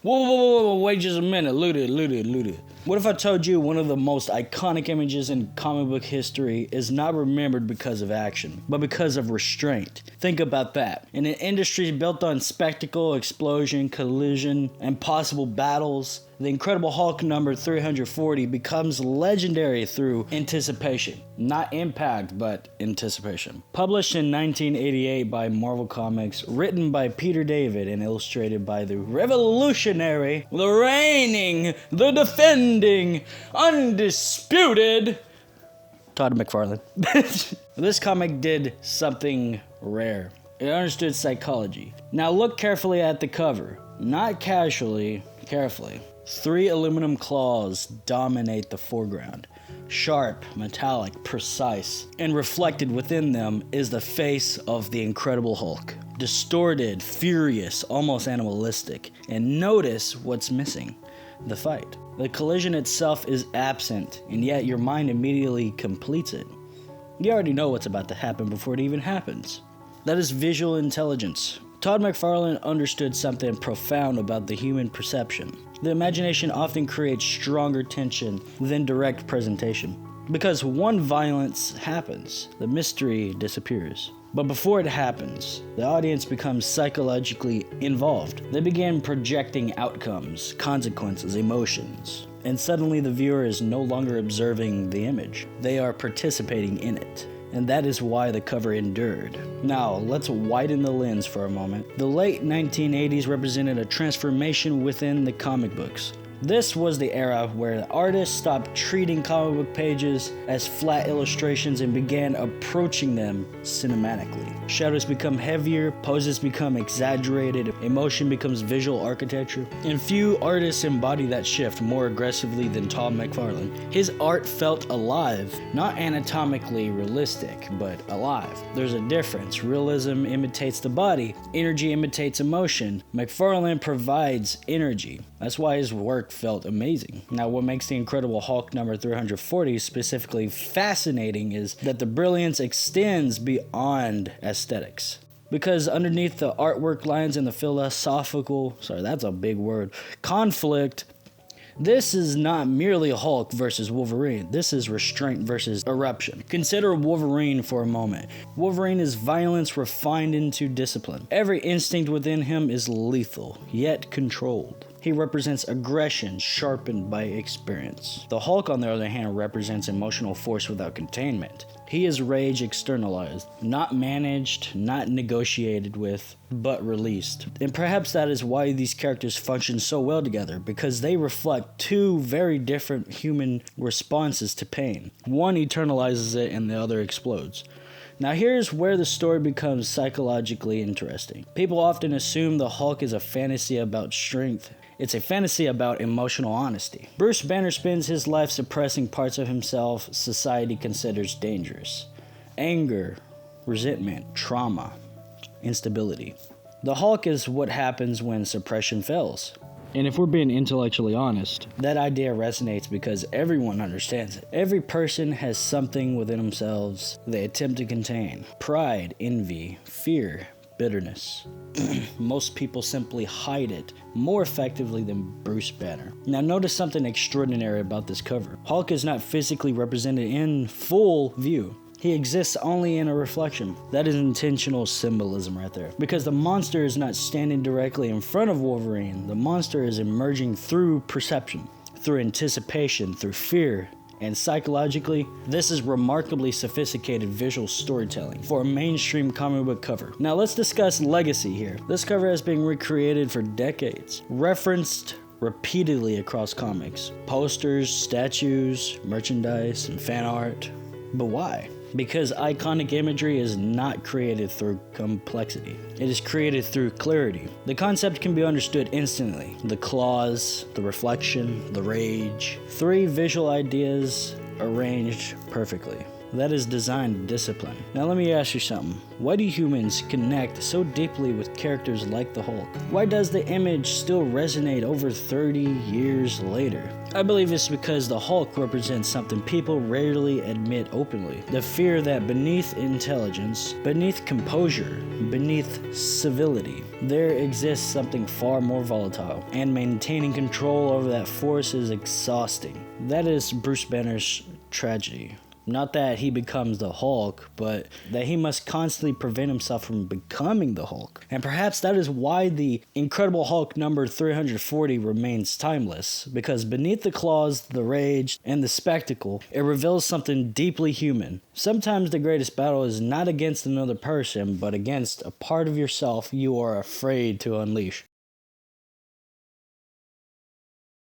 Whoa, wait just a minute. Looted. What if I told you one of the most iconic images in comic book history is not remembered because of action, but because of restraint? Think about that. In an industry built on spectacle, explosion, collision, and possible battles, the Incredible Hulk number 340 becomes legendary through anticipation. Not impact, but anticipation. Published in 1988 by Marvel Comics, written by Peter David and illustrated by the revolutionary, the reigning, the defending, undisputed Todd McFarlane. This comic did something rare. It understood psychology. Now look carefully at the cover. Not casually, carefully. 3 aluminum claws dominate the foreground. Sharp, metallic, precise, and reflected within them is the face of the Incredible Hulk. Distorted, furious, almost animalistic. And notice what's missing: the fight. The collision itself is absent, and yet your mind immediately completes it. You already know what's about to happen before it even happens. That is visual intelligence. Todd McFarlane understood something profound about the human perception. The imagination often creates stronger tension than direct presentation. Because one violence happens, the mystery disappears. But before it happens, the audience becomes psychologically involved. They begin projecting outcomes, consequences, emotions. And suddenly the viewer is no longer observing the image. They are participating in it. And that is why the cover endured. Now, let's widen the lens for a moment. The late 1980s represented a transformation within the comic books. This was the era where artists stopped treating comic book pages as flat illustrations and began approaching them cinematically. Shadows become heavier, poses become exaggerated, emotion becomes visual architecture, and few artists embody that shift more aggressively than Todd McFarlane. His art felt alive, not anatomically realistic, but alive. There's a difference. Realism imitates the body, energy imitates emotion. McFarlane provides energy. That's why his work felt amazing. Now, what makes the Incredible Hulk number 340 specifically fascinating is that the brilliance extends beyond aesthetics. Because underneath the artwork lines and the philosophical, conflict, this is not merely Hulk versus Wolverine. This is restraint versus eruption. Consider Wolverine for a moment. Wolverine is violence refined into discipline. Every instinct within him is lethal, yet controlled. He represents aggression sharpened by experience. The Hulk, on the other hand, represents emotional force without containment. He is rage externalized, not managed, not negotiated with, but released. And perhaps that is why these characters function so well together, because they reflect two very different human responses to pain. One eternalizes it and the other explodes. Now here's where the story becomes psychologically interesting. People often assume the Hulk is a fantasy about strength. It's a fantasy about emotional honesty. Bruce Banner spends his life suppressing parts of himself society considers dangerous. Anger, resentment, trauma, instability. The Hulk is what happens when suppression fails. And if we're being intellectually honest, that idea resonates because everyone understands it. Every person has something within themselves they attempt to contain. Pride, envy, fear, bitterness. Most people simply hide it more effectively than Bruce Banner. Now notice something extraordinary about this cover. Hulk is not physically represented in full view. He exists only in a reflection. That is intentional symbolism right there. Because the monster is not standing directly in front of Wolverine. The monster is emerging through perception, through anticipation, through fear. And psychologically, this is remarkably sophisticated visual storytelling for a mainstream comic book cover. Now let's discuss legacy here. This cover has been recreated for decades, referenced repeatedly across comics. Posters, statues, merchandise, and fan art. But why? Because iconic imagery is not created through complexity. It is created through clarity. The concept can be understood instantly. The claws, the reflection, the rage. 3 visual ideas arranged perfectly. that is designed to discipline. Now let me ask you something. Why do humans connect so deeply with characters like the Hulk? Why does the image still resonate over 30 years later? I believe it's because the Hulk represents something people rarely admit openly. The fear that beneath intelligence, beneath composure, beneath civility, there exists something far more volatile, and maintaining control over that force is exhausting. That is Bruce Banner's tragedy. Not that he becomes the Hulk, but that he must constantly prevent himself from becoming the Hulk. And perhaps that is why the Incredible Hulk number 340 remains timeless, because beneath the claws, the rage, and the spectacle, it reveals something deeply human. Sometimes the greatest battle is not against another person, but against a part of yourself you are afraid to unleash.